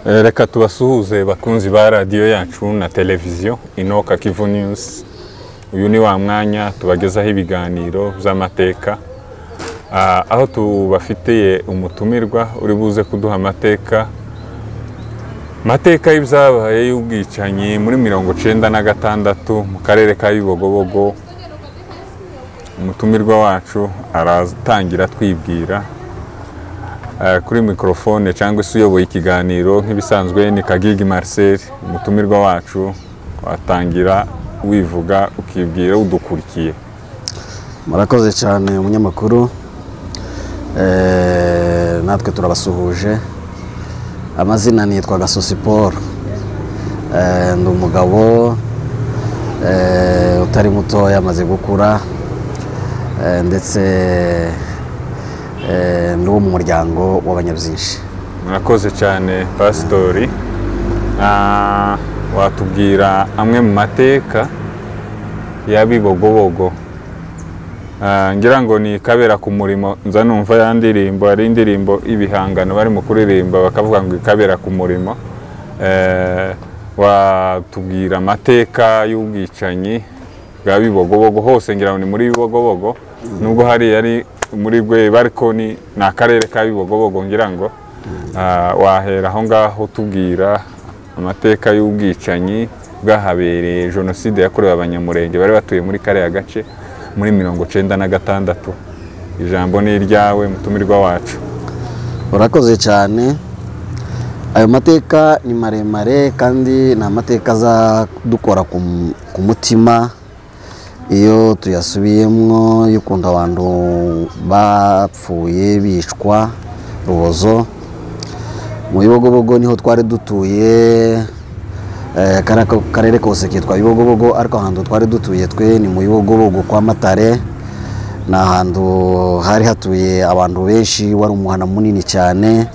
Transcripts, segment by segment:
Reka tubasuhuze bakunzi ba radio yacu na televiziyo Inoka Kivu News. Uyu ni wa mwanya tubagezaho ibiganiro by'amateka, aho tubafitiye umutumirwa uri buze kuduha amateka y'ibyabaye y'ubwicanyi muri 1996 mu karere ka Bibogobogo. Umutumirwa wacu aratangira twibwira kuri mikrofone cyangwa se uyoboye ikiganiro nk'ibisanzwe ni Kagigi Marcel. Umutumirwa wacu watangira wivuga ukibwira udukurikiye. Murakoze cyane umunyamakuru, natwe turabasuhuje. Amazina nitwa Gasosi Paul, ndi umugabo utari muto yamaze gukura, ndetse ndi wo mu muryango w'abanyabyinshi. Murakoze cyane Pastori. Watubwira amwe mu mateka ya Bibogobogo? Ngira ngo ni kabera ku murimo. Nza numva ya ndirimbo, ari indirimbo ibihangano bari mu kuririmba bakavuga ngo kabera ku murimo. Watubwira amateka y'ubwicanyi bwa Bibogobogo hose? Ngira ngo ni muri Bibogobogo, nubwo hari yari muri gwe bariko ni akarere ka Bibogobogo. Ngira ngo wahera aho ngaho tubwira amateka y'ubwicanyi bwahabereye jenoside yakorewe abanyamurenge bari batuye muri kare gace muri 1996. Ijambo ni iryawe mutumirwa wacu. Urakoze cyane. Ayo mateka ni maremare kandi ni amateka za dukora ku mutima iyo tuyasubiyemo, y'ukuntu abantu bapfuye bicwa Rubozo. Mu Bibogobogo niho twari dutuye, karere kose kitwa Bibogobogo, ariko ahantu twari dutuye twe ni mu Bibogobogo kwa Matare. Ni ahantu hari hatuye abantu benshi, wari umuhana munini cyane,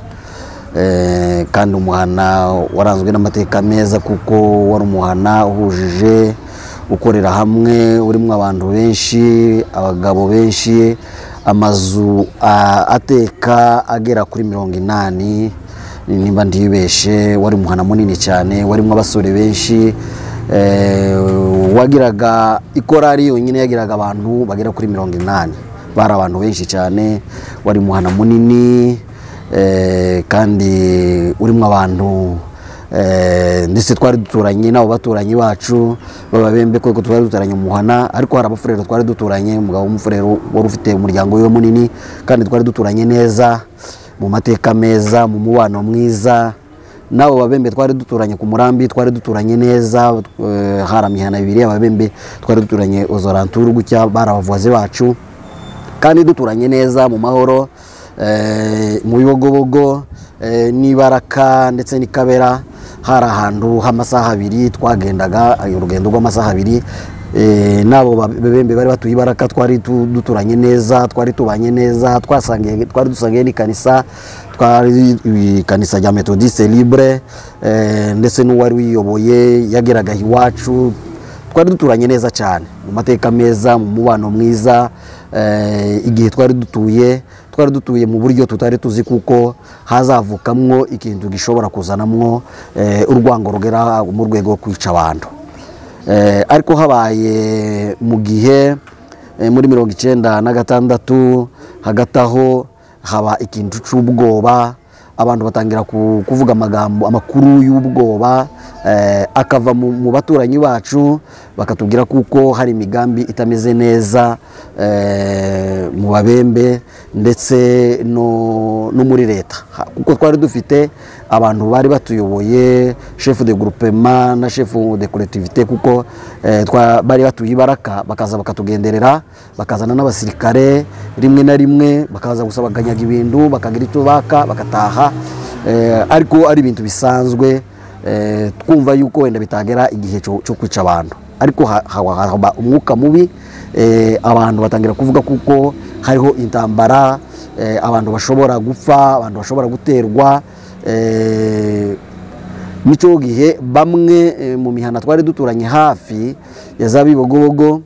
kandi umuhana waranzwe n'amateka meza kuko wari umuhana uhujije, ukorera hamwe, urimo abantu benshi, abagabo benshi, amazu ateka agera kuri 80 nimba ndibeshe. Wari umuhana munini cyane, warimo abasore benshi, wagiraga ikorari yonyine yagiraga abantu bagera kuri 80. Bari abantu benshi cyane, wari umuhana munini, kandi urimo abantu, ndetse twari duturanye nabo baturanyi bacu bababembe, kuko twari duturanye umuhana, ariko hari abafurero twari duturanye. Umugabo w'umufurero wari ufite umuryango we munini, kandi twari duturanye neza mu mateka meza, mu mubano mwiza. Nabo babembe twari duturanye ku Murambi, twari duturanye neza, haramihana 2 ababembe twari duturanye Ozoranturu gutya, barabavuze bacu, kandi duturanye neza mu mahoro. Mu Bibogobogo n'Ibaraka ndetse n'Ikabera hari ahantu h'amasaha 2 twagendaga, urugendo rw'amasaha 2. Nabo babembe bari batuye Ibaraka twari duturanye neza, twari tubanye neza, twari dusangiye n'ikanisa, twari ikanisa rya Methodiste Libre, ndetse n'uwari wiyoboye yageraga iwacu. Twari duturanye neza cyane mu mateka meza, mu mubano mwiza. Igihe twari dutuye mu buryo tutari tuzi kuko hazavukamwo ikintu gishobora kuzanamwo urwango rugera mu rwego rwo kwica abantu. Ariko habaye mu gihe muri 1996 hagataho haba ikintu cy'ubwoba, abantu batangira kuvuga amakuru y'ubwoba, akava mu baturanyi bacu, bakatubwira kuko hari imigambi itameze neza mu babembe ndetse no muri leta, kuko twari dufite abantu bari batuyoboye, chef de groupement na chef de collectivité, kuko bari batuye Ibaraka, bakaza bakatugenderera, bakazana n'abasirikare rimwe na rimwe, bakaza gusaba ganyaga ibintu, bakagira icyo baka bakataha. Ariko ari ibintu bisanzwe, twumva yuko wenda bitagera igihe cyo kwica abantu. Ariko haba umwuka mubi, abantu batangira kuvuga kuko hariho intambara, abantu bashobora gupfa, abantu bashobora guterwa. N'icyo gihe bamwe mu mihana twari duturanye hafi ya za Bibogobogo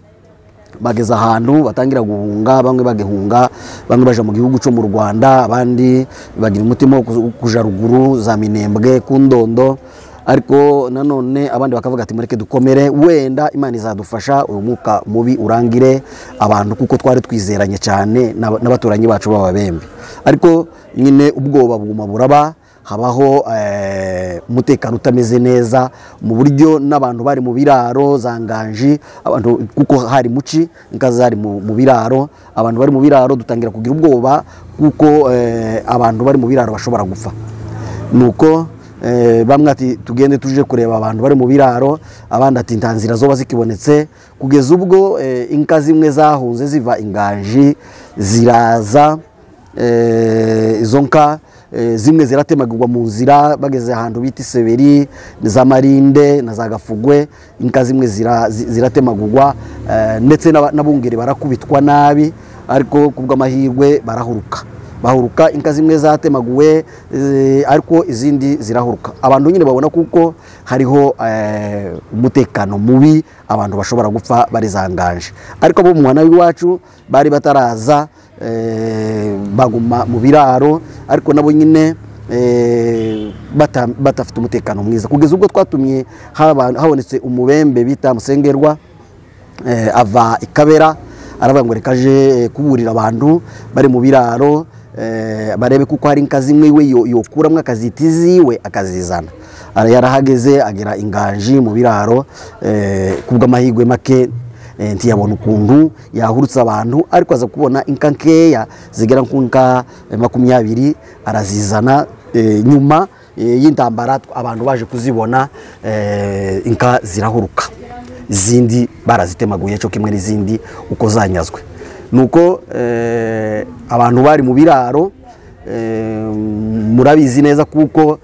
bageze ahantu batangira guhunga, bamwe bagihunga, bamwe baje mu gihugu cyo mu Rwanda, abandi bagira umutima wo kuja ruguru za Minembwe ku Ndondo, ariko nanone abandi bakavuga ati mureke dukomere, wenda Imana izadufasha uyu mwuka mubi urangire abantu, kuko twari twizeranye cyane n'abaturanyi bacu b'Ababembe. Ariko nyine ubwoba buguma buraba, habaho umutekano utameze neza, mu buryo n'abantu bari mu biraro za Nganji, abantu kuko hari muci inka zari mu biraro, abantu bari mu biraro dutangira kugira ubwoba kuko abantu bari mu biraro bashobora gupfa. Nuko bamwe ati tugende tuje kureba abantu bari mu biraro, abandi ati nta nzira zoba zikibonetse, kugeza ubwo inka zimwe zahunze ziva Inganji ziraza, izo nka zimwe ziratemagurwa mu nzira, bageze ahantu bita Iseberi za Marinde na za Gafugwe, inka zimwe ziratemagurwa, ndetse n'abungeri barakubitwa nabi, ariko kubw'amahirwe bahuruka inka zimwe zatemaguwe, ariko izindi zirahuruka. Abantu nyine babona kuko hariho umutekano mubi, abantu bashobora gupfa bari za Nganji. Ariko abo mu muhana w'iwacu bari bataraza, baguma mu biraro, ariko nabo nyine batafite umutekano mwiza, kugeza ubwo twatumye habonetse umubembe bita Musengerwa, ava Ikabera, aravuga ngo reka aje kuburira abantu bari mu biraro, barebe kuko hari inka zimwe we yokuramwe akazita iziwe akazizana. Yarahageze agera Inganji mu biraro, kubw'amahirwe make ntiyabona ukuntu yahurutse abantu, ariko aza kubona inka nkeya zigera ku nka 20 arazizana. Nyuma y'intambara abantu baje kuzibona, inka zirahuruka, izindi barazitemaguye cyo kimwe n'izindi uko zanyazwe. Nuko abantu bari mu biraro, murabizi neza kuko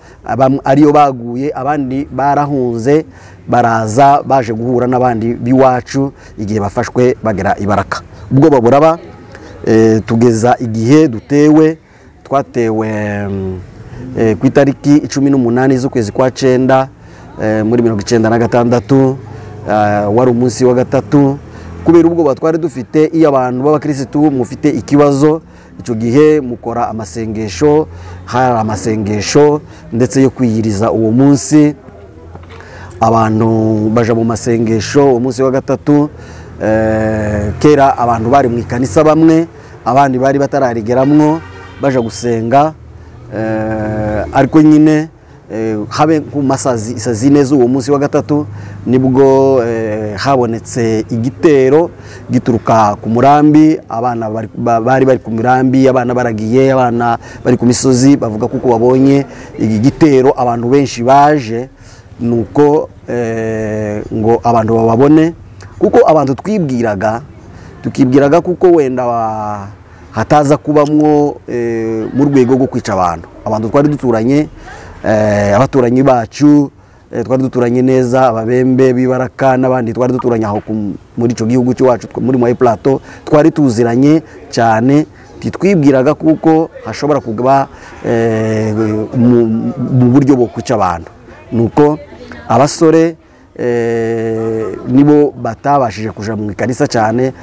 ariyo baguye, abandi barahunze baraza baje guhura n'abandi biwacu igihe bafashwe bagera Ibaraka. Ubwo buraba, tugeza igihe twatewe ku itariki 18 z'ukwezi kwa 9 muri 1996, wari umunsi wa gatatu. Kubera ubwo twari dufite, iyo abantu b'abakirisitu mufite ikibazo, icyo gihe mukora amasengesho, hari amasengesho ndetse yo kwiyiriza uwo munsi. Abantu baje mu masengesho uwo munsi wa gatatu. Kera abantu bari mu ikanisa, bamwe abandi bari batararigeramwo baje gusenga, ariko nyine habe ku masazi isazine z'uwo munsi wa gatatu nibwo habonetse igitero gituruka ku murambi. Abana bari ku mirambi, abana baragiye, abana bari ku misozi, bavuga kuko babonye igitero, abantu benshi baje. Nuko ngo abantu bababone, kuko abantu tukibwiraga kuko wenda hataza kubamwo mu rwego rwo kwica abantu twari duturanye, abaturanyi bacu twari duturanye neza, Ababembe b'Ibaraka n'abandi twari duturanye aho muri ico gihugu cyacu muri Moye Plateau, twari tuziranye cyane. Twibwiraga kuko hashobora kuba mu buryo bwo kwica abantu. Nuko abasore nibo batabashije kuja mu ikanisa cyane,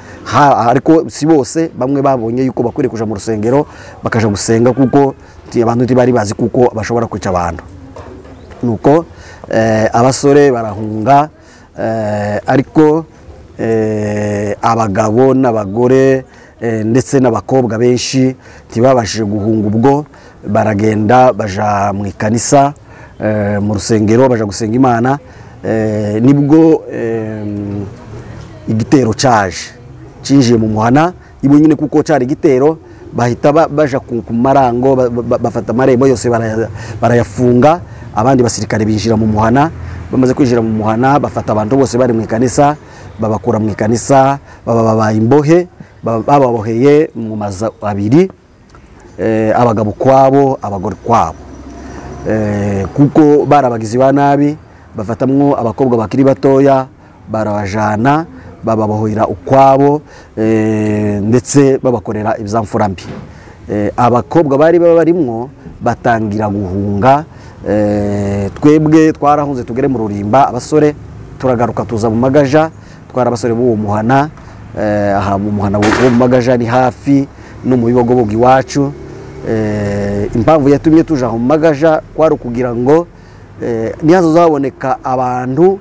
ariko si bose, bamwe babonye yuko bakwiriye kuja mu rusengero bakaja gusenga, kuko abantu ntibari bazi kuko bashobora kwica abantu. Nuko abasore barahunga, ariko abagabo n'abagore ndetse n'abakobwa benshi ntibabashije guhunga. Ubwo baragenda baja mu ikanisa, mu rusengero, baja gusenga Imana. Nibwo igitero cinjiye mu muhana, ibo nyine kuko cyari igitero, bahita baja ku marango, bafata amarembo yose barayafunga. Abandi basirikare binjira mu muhana, bamaze kwinjira mu muhana bafata abantu bose bari mu ikanisa, babakura mu ikanisa, bababaye imbohe, bababoheye mu mazu abiri, abagabo kwabo, abagore kwabo, kuko barabagizi ba nabi. Bafatamwo abakobwa bakiri batoya, barabajana bababohera ukwabo, ndetse babakorera ibizamfura mbi. Abakobwa bari barimwo batangira guhunga. Twebwe twarahunze tugere mu Rurimba, abasore turagaruka tuza mu Magaja, twara abasore b'uwo muhana, aha mu muhana wo mu Magaja ni hafi no mu Bibogobogo iwacu. Impamvu yatumye tuja mu Magaja kwari kugira ngo nihazo zaboneka abantu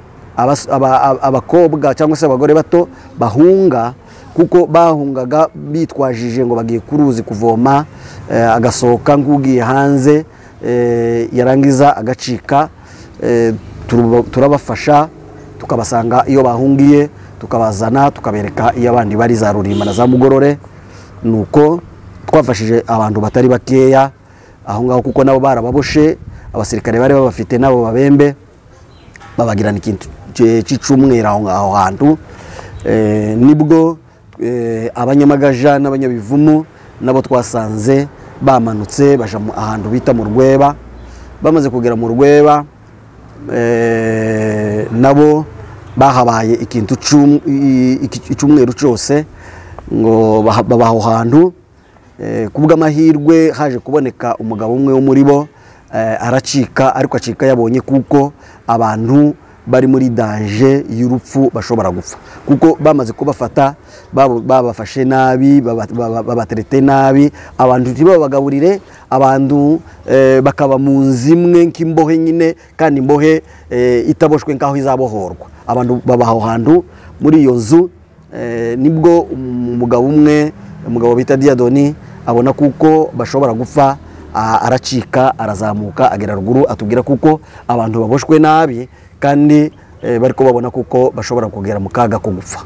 abakobwa cyangwa se abagore bato bahunga, kuko bahungaga bitwajije ngo bagiye kuruzi kuvoma, agasohoka nk'ugiye hanze, yarangiza agacika. Turabafasha tukabasanga iyo bahungiye, tukabazana tukabereka iyo abandi bari za Rulimba na za Mugorore. Nuko twafashije abantu batari bakeya aho ngaho, kuko nabo barababoshe, abasirikare bari babafite nabo babembe, babagirana ikintu cy'icumwera aho hantu. Nibwo abanyamagaja n'abanyabivumu nabo twasanze bamanutse baja ahantu bita mu Rweba. Bamaze kugera mu Rweba, nabo bahabaye ikintu icumweru cyose ngo babaho hantu. Kubw'amahirwe haje kuboneka umugabo umwe wo muri bo, aracika, ariko acika yabonye kuko abantu bari muri danger y'urupfu bashobora gupfa, kuko bamaze kubafata babafashe nabi, babaterete nabi, abantu ntibabagaburire, abantu bakaba mu nzimwe nk'imbohe nyine, kandi imbohe itaboshwe nkaho izabohorwa. Abantu babaho hantu muri iyo nzu. Nibwo umugabo bita Diadoni abona kuko bashobora gupfa, aracika, arazamuka agera ruguru, atubwira kuko abantu baboshwe nabi kandi bariko babona kuko bashobora kugera mu kaga ko gupfa.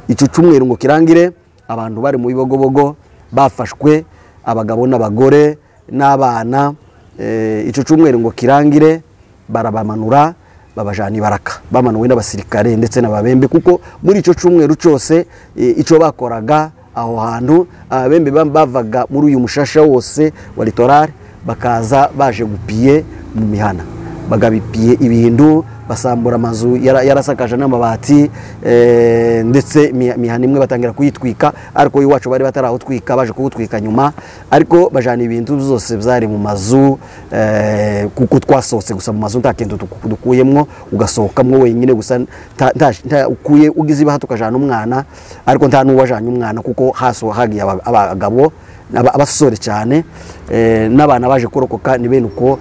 Icyo cyumweru ngo kirangire, abantu bari mu Bibogobogo bafashwe, abagabo n'abagore n'abana. Icyo cyumweru ngo kirangire, barabamanura babajana Ibaraka, bamanuwe n'abasirikare ndetse n'ababembe, kuko muri icyo cyumweru cyose icyo bakoraga aho hantu, abembe bavaga muri uyu mushasha wose wa Littoral bakaza baje gupiye mu mihana, bagabipiye ibintu, basambura amazu yarasakaje n'amabati, ndetse mihana imwe batangira kuyitwika, ariko iwacu bari batarawutwika, baje kuwutwika nyuma. Ariko bajana ibintu byose byari mu mazu, kuko twasohotse gusa mu mazu, nta kintu dukuyemwo, ugasohokamwo wenyine gusa, ukuye ugize ibaha tukajana umwana, ariko nta n'uwajanye umwana, kuko hagiye abagabo abasore cyane, n'abana baje kurokoka. Ni bene uko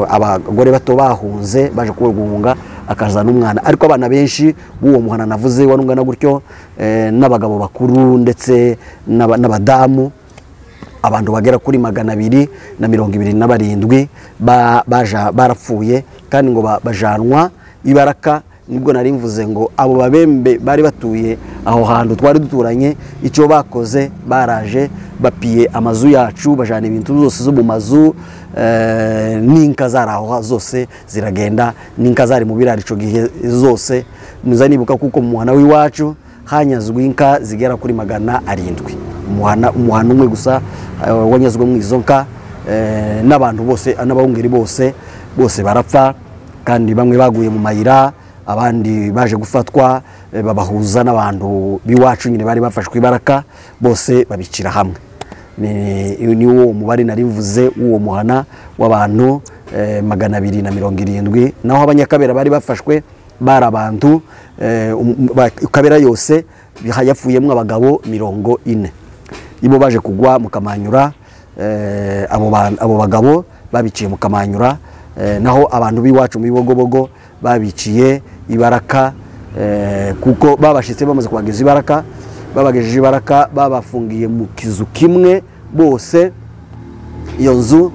abagore bato bahunze baje guhunga, akazana umwana. Ariko abana benshi b'uwo muhana navuze warungana gutyo, n'abagabo bakuru ndetse n'abadamu, abantu bagera kuri 227 barapfuye, kandi ngo bajanwa Ibaraka. Nibwo nari mvuze ngo abo babembe bari batuye aho hantu twari duturanye, icyo bakoze baraje bapiye amazu yacu, bajana ibintu byose zo mu mazu, n'inka zari aho zose ziragenda, n'inka zari mu biraro ico gihe zose. Muza nibuka kuko mu muhana w'iwacu hanyazwe inka zigera kuri 700. Umuhana umwe gusa wanyazwe mu izo nka, n'abantu bose n'abahungeri bose barapfa, kandi bamwe baguye mu mayira, abandi baje gufatwa, babahuza n'abantu biwacu nyine bari bafashwe Ibaraka, bose babicira hamwe. Ni uwo mubare nari mvuze uwo muhana w'abantu 270. Naho abanyakabera bari bafashwe bari abantu Kabera yose yapfuyemo abagabo 40. Ibo baje kugwa mu Kamanyura, abo bagabo babiciye mu Kamanyura. Naho abantu biwacu mu Bibogobogo babiciye Ibaraka, kuko babashitse bamaze kubageza Ibaraka, babagejeje Ibaraka, babafungiye mu kizu kimwe bose. Iyo nzu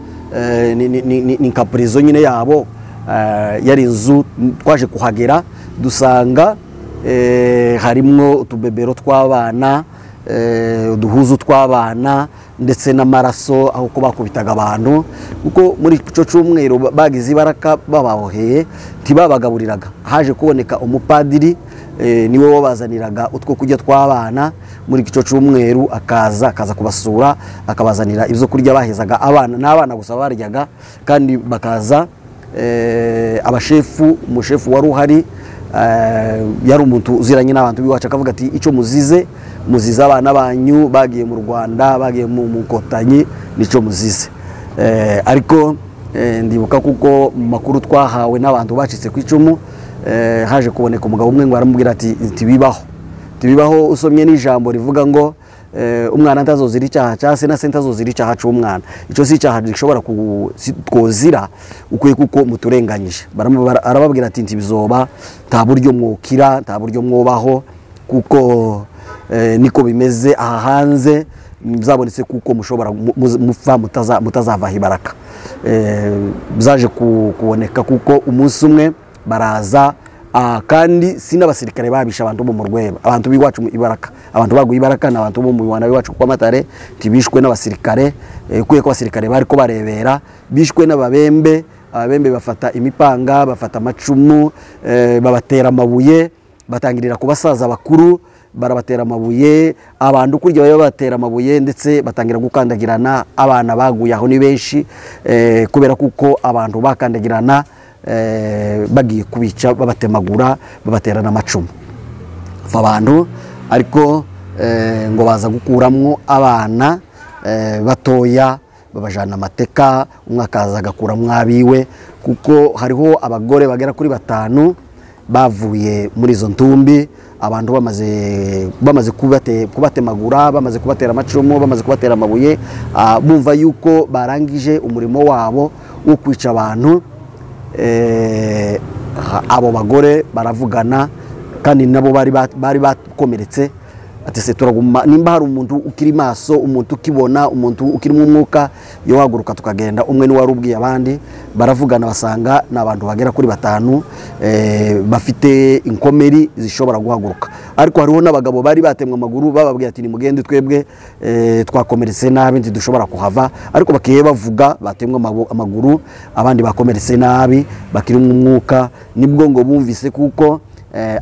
ni kaprizo nyine yabo, yari inzu twaje kuhagera dusanga harimwo utubebero tw'abana, uduhuzu tw'abana, ndetse n'amaraso aho ko bakubitaga abantu, kuko muri ico cyumweru bagize Ibaraka babahoheye, ntibabagaburiraga. Haje kuboneka umupadiri, niwe wabazaniraga utwo kujya tw'abana muri ico cyumweru, akaza kubasura, akabazanira ibyo kurya bahezaga abana, n'abana gusa baryaga. Kandi bakaza umushefu wari uhari, yari umuntu uziranye n'abantu biwacu, akavuga ati icyo muzize abana banyu bagiye mu Rwanda, bagiye mu Kotanyi, nico muzize. Ariko ndibuka kuko mu makuru twahawe n'abantu bacitse ku icumu, haje kuboneka umugabo umwe ngo aramubwira ati bibaho, tibibaho usomye n'ijambo rivuga ngo umwana ntazozira icyaha cya se na se ntazozira icyaha cy'umwana. Icyo si icyaha gishobora twozira ukwiye kuko muturenganyije. Arababwira ati ntibizoba, nta buryo mwokira, nta buryo mwobaho kuko niko bimeze aha hanze, bizabonetse kuko mushobora mupfa mutazavaho ibaraka. Bizaje kuboneka kuko umunsi umwe baraza, kandi si n'abasirikare babisha abantu bo mu Rweba, abantu biwacu ibaraka, abantu baguye ibaraka n'abantu bo mu Rwanda biwacu kwa Matare tibishwe n'abasirikare, kuye ko abasirikare bari ko barebera, bishwe n'ababembe. Ababembe bafata imipanga, bafata amacumu, babatera amabuye, batangirira ku basaza bakuru, barabatera amabuye, abantu kurya baba batera amabuye, ndetse batangira gukandagirana. Abana baguye aho ni benshi, kubera kuko abantu bakandagirana bagiye kubica, babatemagura, babaterana amacumu abantu. Ariko ngo baza gukuramwo abana batoya, babajana amateka, umwe akaza agakuramwo abiwe, kuko hariho abagore bagera kuri 5 bavuye muri izo ntumbi, abantu bamaze kubatemagura, bamaze kubatera amacumu, bamaze kubatera amabuye, bumva yuko barangije umurimo wabo wo kwica abantu. Abo bagore baravugana, kandi nabo bari bakomeretse, ati se turaguma, nimba hari umuntu ukiri maso, umuntu ukibona, umuntu ukiri mu mwuka, yo haguruka tukagenda. Umwe ni warubwiye abandi, baravugana basanga n'abantu bagera kuri 5 bafite inkomeri zishobora guhaguruka. Ariko hariho n'abagabo bari batemwe amaguru, bababwiye ati nimugende twebwe twakomeretse nabi ntidushobora kuhava. Ariko bakiye bavuga batemwe amaguru, abandi bakomeretse nabi bakiri mu mwuka, nibwo ngo bumvise kuko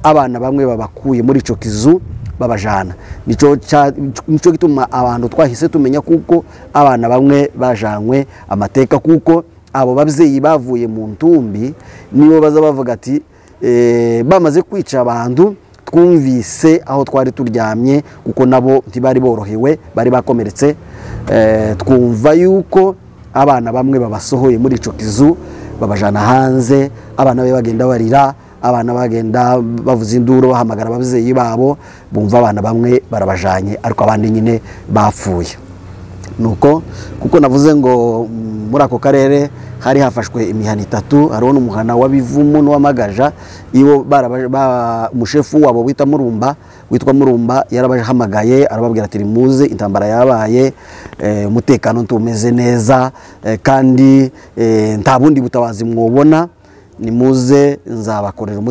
abana bamwe babakuye muri ico kizu babajana. Nico gituma abantu twahise tumenya kuko abana bamwe bajanywe amateka, kuko abo babyeyi bavuye mu ntumbi nibo baza bavuga ati bamaze kwica abantu, twumvise aho twari turyamye, kuko nabo ntibari borohewe, bari bakomeretse. Twumva yuko abana bamwe babasohoye muri ico kizu babajana hanze, abana be bagenda barira, abana bagenda bavuza induru bahamagara ababyeyi babo, bumva abana bamwe barabajanye, ariko abandi nyine bapfuye. Nuko kuko navuze ngo muri ako karere hari hafashwe imihana 3, hariho n'umuhana w'Abivumu n'uw'Amagaja. Iyo umushefu wabo witwa Murumba yarabahamagaye, arababwira ati muze, intambara yabaye, umutekano ntumeze neza, kandi nta bundi butabazi mwobona, nimuze nzabakorera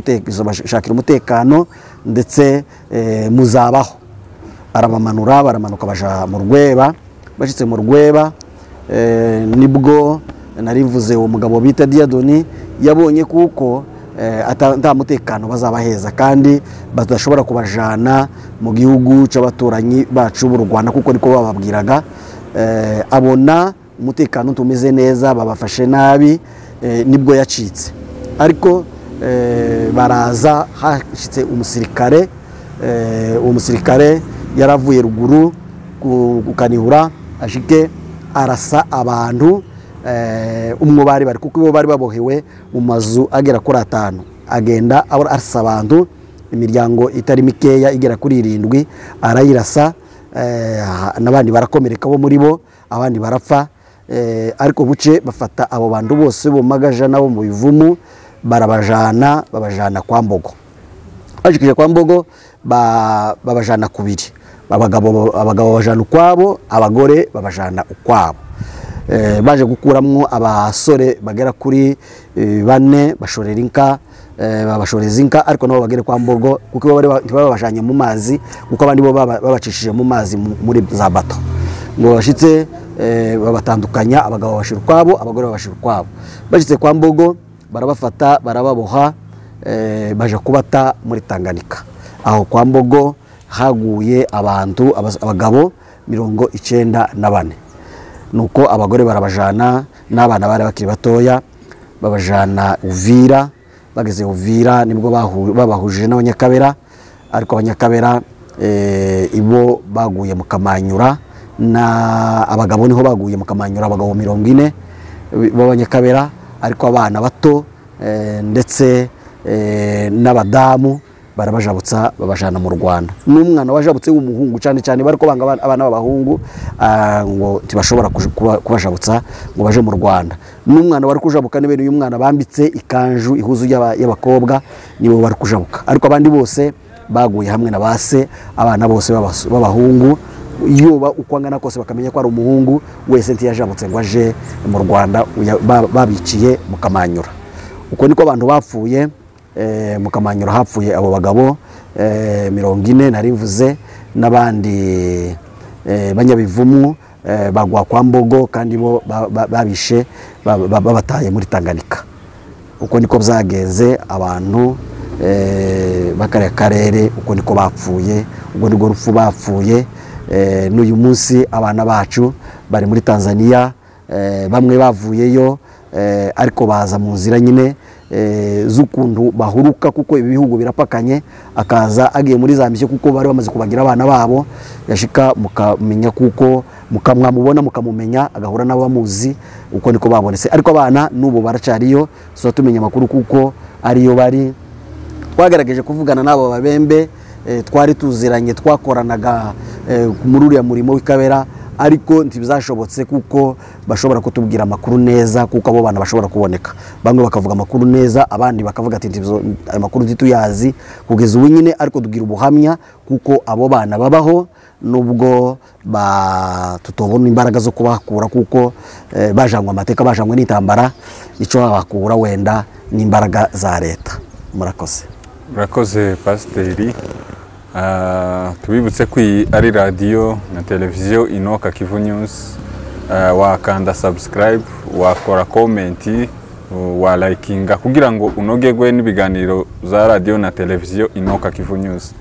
shakira umutekano, ndetse muzabaho. Arabamanura, baramanuka baja mu Rweba. Bashitse mu Rweba, nibwo narivuze uwo mugabo bita Diadoni yabonye kuko nta mutekano bazabaheza, kandi badashobora kubajana mu gihugu c'abaturanyi bacu b'u Rwanda, kuko niko bababwiraga. Abona umutekano tumeze neza, babafashe nabi, nibwo yacitse. Ariko baraza, hashitse umusirikare, uwo musirikare yaravuye ruguru kukanihura, ashike arasa abantu umwe bari kuko bo bari babohewe mu mazu agera kuri 5, agenda arasa abantu, imiryango itari mikeya igera kuri 7, arayirasa, n'abandi barakomereka bo muri bo, abandi barapfa. Ariko buce bafata abo bantu bose bo Magaja nabo mu Bivumu, babajana kwa Mbogo. Bashikije kwa Mbogo babajana kubiri, abagabo babajana ukwabo, abagore babajana ukwabo. Baje gukuramwo abasore bagera kuri 4 bashorera inka, babashoreza inka, ariko nabo bagere kwa Mbogo kuko bari babajanye mu mazi, kuko abandi bo babacishije mu mazi muri za bato. Ngo bashitse babatandukanya, abagabo bashira ukwabo, abagore bashira ukwabo. Bashitse kwa Mbogo barabafata, barababoha, baje kubata muri Tanganyika. Aho kwa Mbogo haguye abagabo 94. Nuko abagore barabajana, n'abana bari bakiri batoya babajana Uvira. Bageze Uvira nibwo babahujije n'Abanyakabera, ariko Abanyakabera ibo baguye mu Kamanyura, na abagabo niho baguye mu Kamanyura, abagabo 40 b'Abanyakabera, ariko abana bato ndetse n'abadamu barabajabutsa babajana mu Rwanda. N'umwana wajabutse w'umuhungu cyane cyane bariko banga abana b'abahungu ngo tibashobora kubajabutsa ngo baje mu Rwanda. N'umwana wari kujabuka n'ibintu uyu mwana bambitse ikanju ihuzu y'abakobwa nibo bari kujabuka, ariko abandi bose baguye hamwe na base, abana bose b'abahungu iyo ukwangana kose bakamenya ko ari umuhungu wese ntiyajabutse ngo aje mu Rwanda, babiciye mu Kamanyura. Uko niko abantu bapfuye mu Kamanyura, hapfuye abo bagabo 40 narivuze, n'abandi banyabivumu bagwa kwa Mbogo kandi bo babishe babataye muri Tanganyika. Uko niko byagenze abantu bakare karere, uko niko bapfuye, ubwo niko rupfu bapfuye. N'uyu munsi abana bacu bari muri Tanzania, bamwe bavuyeyo ariko baza mu nzira nyine z'ukuntu bahuruka, kuko ibihugu birapakanye, akaza agiye muri Zambia kuko bari bamaze kubagira abana babo, yashika mukamenya kuko mukamwamubona mukamumenya, agahura n'abamuzi. Uko niko babonetse, ariko abana n'ubu baracariyo, so tumenya makuru kuko ariyo bari. Twagerageje kuvugana n'abo babembe, twari tuziranye, twakoranaga muri uriya murimo w'ikabera, ariko ntibizashobotse kuko bashobora kutubwira amakuru neza, kuko abo bana bashobora kuboneka. Bamwe bakavuga amakuru neza, abandi bakavuga ati amakuru ntituyazi kugeza ubu nyine, ariko tugira ubuhamya kuko abo bana babaho, nubwo tutobona imbaraga zo kubakura kuko bajangwa amateka, bajangwe n'intambara. Icyo babakura wenda n'imbaraga za leta. Murakoze Pasiteri. Tubibutse ko iyi ari radio na televiziyo Inoka Kivu News. Wakanda subscribe, wakora comment, wa likinga kugira ngo unogegwe n'ibiganiro za radio na televiziyo Inoka Kivu News.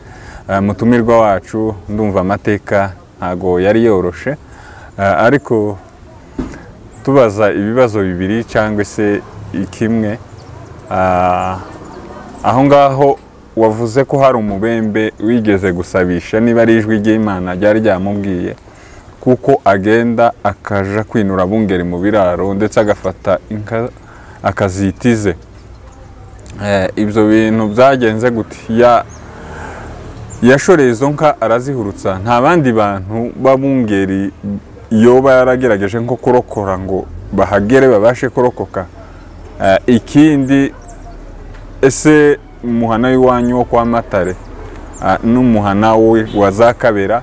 Mutumirwa wacu ndumva amateka ntago yari yoroshe, ariko tubaza ibibazo bibiri cyangwa se ikimwe. Aho ngaho wavuze ko hari umubembe wigeze gusabisha niba ari ijwi ry'Imana ryari ryamubwiye kuko agenda akaja kwinura abungeri mu biraro ndetse agafata inka akazitize. Ibyo bintu byagenze gute? Yashoreye izo nka arazihurutsa, nta bandi bantu babungeri yoba yaragerageje nko kurokora ngo bahagere babashe kurokoka? Ikindi, ese umuhana w'iwanyu wo kwa Matare n'umuhana wa za Kabera,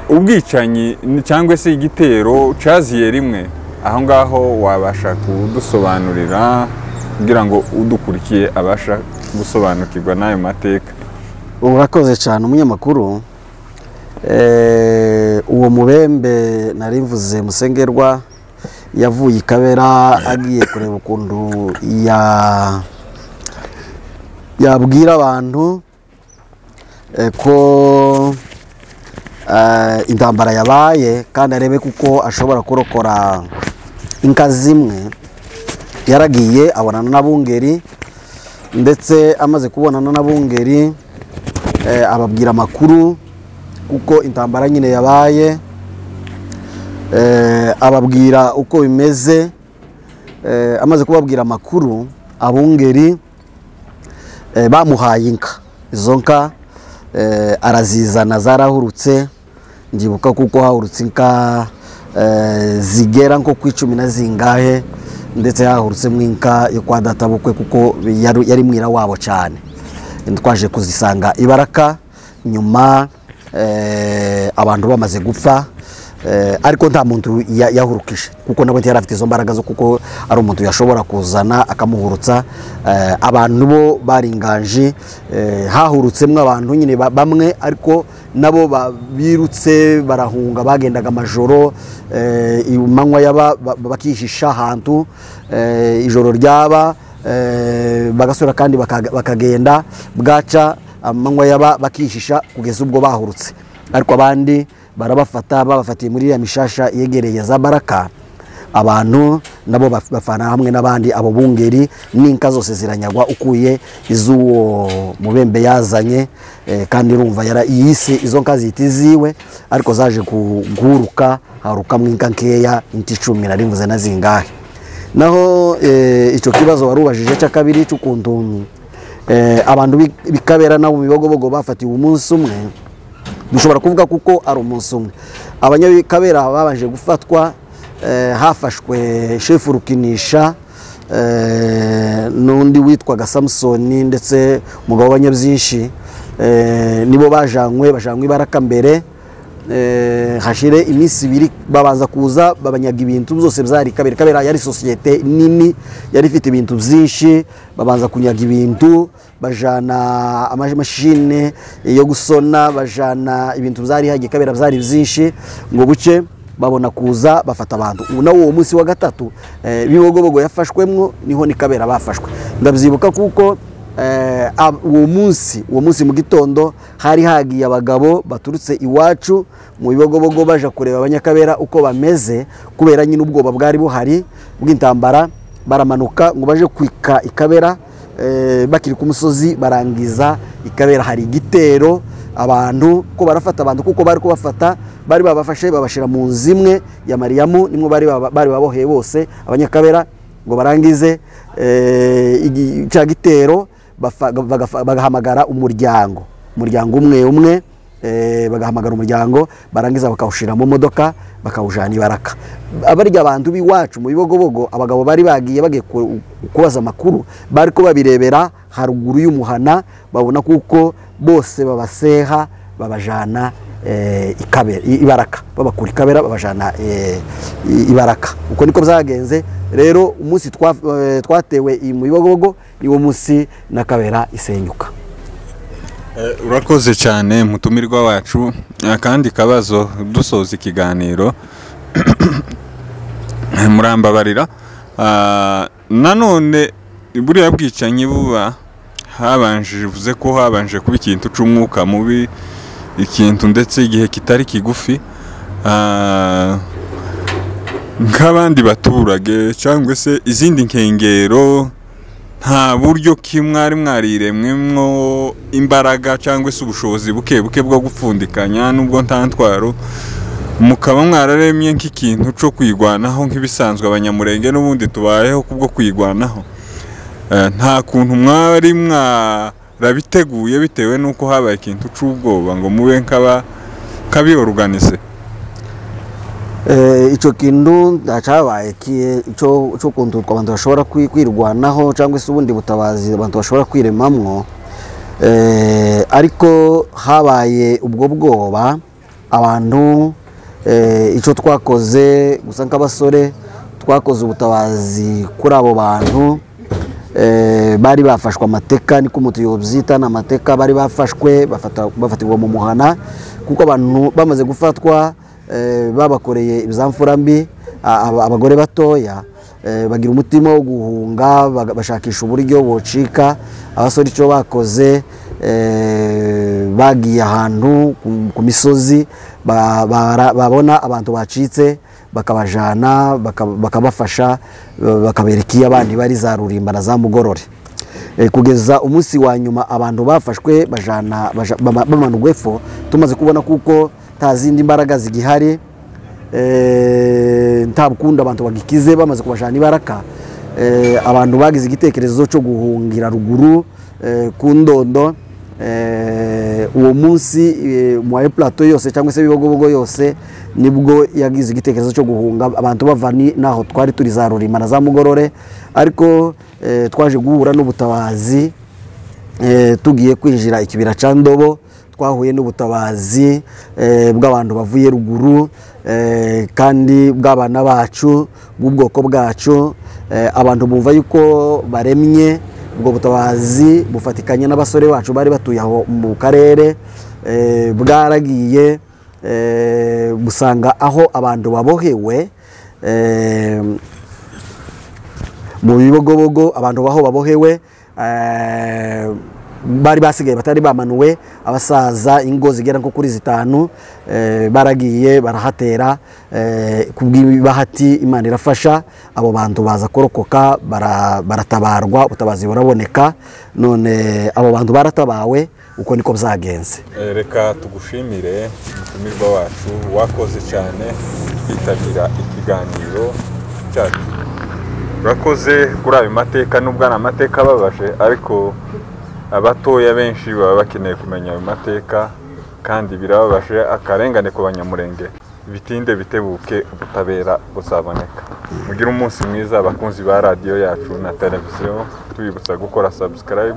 ubwicanyi cyangwa se igitero cyaziye rimwe, aho ngaho wabasha kudusobanurira kugira ngo udukurikiye abasha gusobanukirwa n'ayo mateka? Urakoze cyane umunyamakuru. Uwo mubembe narivuze Musengerwa yavuye Kabera agiye kureba ukuntu yabwira abantu ko intambara yabaye kandi arebe kuko ashobora kurokora inka zimwe. Yaragiye abonana n'abungeri, ndetse amaze kubonana n'abungeri ababwira amakuru kuko intambara nyine yabaye, ababwira uko bimeze. Amaze kubabwira amakuru, abungeri bamuhaye inka. Izo nka arazizana zarahurutse, ndibuka kuko hahurutse inka zigera nko ku 10 na zingahe, ndetse hahurutse mwinka yo kwa databukwe kuko yari mwira wabo cyane. Twaje kuzisanga Ibaraka nyuma abantu bamaze gupfa, ariko nta muntu yahurukije kuko nabo yari afite izo mbaraga zo kuko ari umuntu yashobora kuzana akamuhurutsa. Abantu bo baringanje, hahurutsemo abantu nyine bamwe, ariko nabo birutse barahunga, bagendaga amajoro, imanywa yaba bakihisha ahantu, ijoro ryaba bagasura kandi bakagenda, bwaca amanywa yaba bakihisha kugeza ubwo bahurutse. Ariko abandi babafatiye muri ya mishasha yegereye za Baraka. Abantu nabo bafana hamwe n'abandi, abo bungeri n'inka zose ziranyagwa ukuye izuwo mubembe yazanye. Kandi urumva yise izo nka zitiziwe, ariko zaje kuguruka, haruka mwinka nkeya inti 10 narimvuze na zingahe. Naho ico kibazo warubajije cya kabiri cy'ukuntu abantu b'Ikabera nabo mu Bibogobogo bafatiwe umunsi umwe, dushobora kuvuga kuko ari umunsi umwe. Abanyabikabera babanje gufatwa, hafashwe Shefu Rukinisha n'undi witwaga Samsoni ndetse umugabo w'Abanyabyinshi, nibo bajanywe Ibaraka mbere. Hashire iminsi 2 babanza kuza babanyaga ibintu byose byari Kabera. Kabera yari societe nini, yari ifite ibintu byinshi, babanza kunyaga ibintu, bajana amashine yo gusona, bajana ibintu byari hagiye Kabera byari byinshi, ngo buce babona kuza bafata abantu. Nawo uwo munsi wa gatatu Bibogobogo yafashwemwo niho ni Kabera bafashwe. Ndabyibuka kuko uwo munsi mu gitondo hari hagiye abagabo baturutse iwacu mu Bibogobogo baje kureba Abanyakabera uko bameze, kubera nyine ubwoba bwari buhari bw'intambara. Baramanuka ngo baje kwika Ikabera, bakiri ku musozi barangiza Ikabera hari igitero. Abantu ko barafata abantu kuko bari kubafata, bari babafashe babashira mu nzimwe ya Mariamu, nimwe bari baboheye bose Abanyakabera, ngo barangize cya gitero bagahamagara umuryango umwe, bagahamagara umuryango, barangiza bakawushira mu modoka bakawujana Ibaraka. Abarya abantu biwacu mu Bibogobogo, abagabo bari bagiye kubaza amakuru, bari ko babirebera haruguru y'umuhana, babona kuko bose babaseha babajana Ibaraka, babakura Ikabera babajana Ibaraka. Uko niko byagenze. Rero umunsi twatewe mu Bibogobogo niwo munsi na Kabera isenyuka. Urakoze cyane mutumirwa wacu. Kandi kabazo dusoza ikiganiro murambabarira, nanone buriya bwicanyi buba bivuze ko habanje kuba ikintu c'umwuka mubi, ikintu ndetse igihe kitari kigufi, nk'abandi baturage cyangwa se izindi nkengero, nta buryo kimwari mwariremwemwo imbaraga cyangwa se ubushobozi buke bwo gupfundikanya, nubwo nta ntwaro, mukaba mwararemye nk'ikintu cyo kwigwanaho nk'ibisanzwe Abanyamurenge n'ubundi tubayeho kubwo kwigwanaho. Nta kuntu mwari mwarabiteguye bitewe nuko habaye ikintu c'ubwoba ngo mube kabiorganize? Ico kintu ndacabaye cyo kuntu abantu bashobora kwirwanaho cyangwa se ubundi butabazi abantu bashobora kwiremamwo, ariko habaye ubwo bwoba abantu. Ico twakoze gusa nk'abasore twakoze ubutabazi kuri abo bantu bari bafashwe amateka, niko umutu yobyita n'amateka. Bari bafashwe bafatirwa mu muhana, kuko abantu bamaze gufatwa babakoreye ibizamfura mbi, abagore batoya bagira umutima wo guhunga, bashakisha uburyo bocika. Abasore icyo bakoze, bagiye ahantu ku misozi, babona abantu bacitse bakabajana, bakabafasha, bakabereka iyo abandi bari za Rurimba na za Mugorore. Kugeza umunsi wa nyuma abantu bafashwe bamanurwa epfo, tumaze kubona kuko nta zindi mbaraga zigihari, nta bukundi abantu bagikize, bamaze kubajana Ibaraka. Abantu bagize igitekerezo cyo guhungira ruguru ku Ndondo. Uwo munsi mu plateau yose cyangwa se Bibogobogo yose nibwo yagize igitekerezo cyo guhunga abantu bavani naho twari turi za Rurimba na za Mugorore. Ariko twaje guhura n'ubutabazi, tugiye kwinjira ikibira ca Ndobo, twahuye n'ubutabazi bw'abantu bavuye ruguru, kandi bw'abana bacu bw'ubwoko bwacu. Abantu bumva yuko baremye. Ubwo butabazi bufatikanye n'abasore bacu bari batuye aho mu karere, bwaragiye busanga aho abantu babohewe mu Bibogobogo. Abantu baho babohewe bari basigaye batari bamanuwe, abasaza ingo zigera nko kuri 5, baragiye barahatera kubw'ibahati Imana irafasha, abo bantu baza korokoka, baratabarwa, ubutabazi buraboneka. None abo bantu baratabawe, uko niko byagenze. Reka tugushimire umutumirwa wacu, wakoze cyane kwitabira ikiganiro cyacu. Urakoze kuri ayo mateka, nubwo ari amateka ababaje, ariko abatoya benshi baba bakeneye kumenya ayo mateka kandi birababaje akarengane ku banyamurenge bitinde bitebuke ubutabera buzaboneka. Mugire umunsi mwiza abakunzi ba radio yacu na televiziyo, tubibutsa gukora subscribe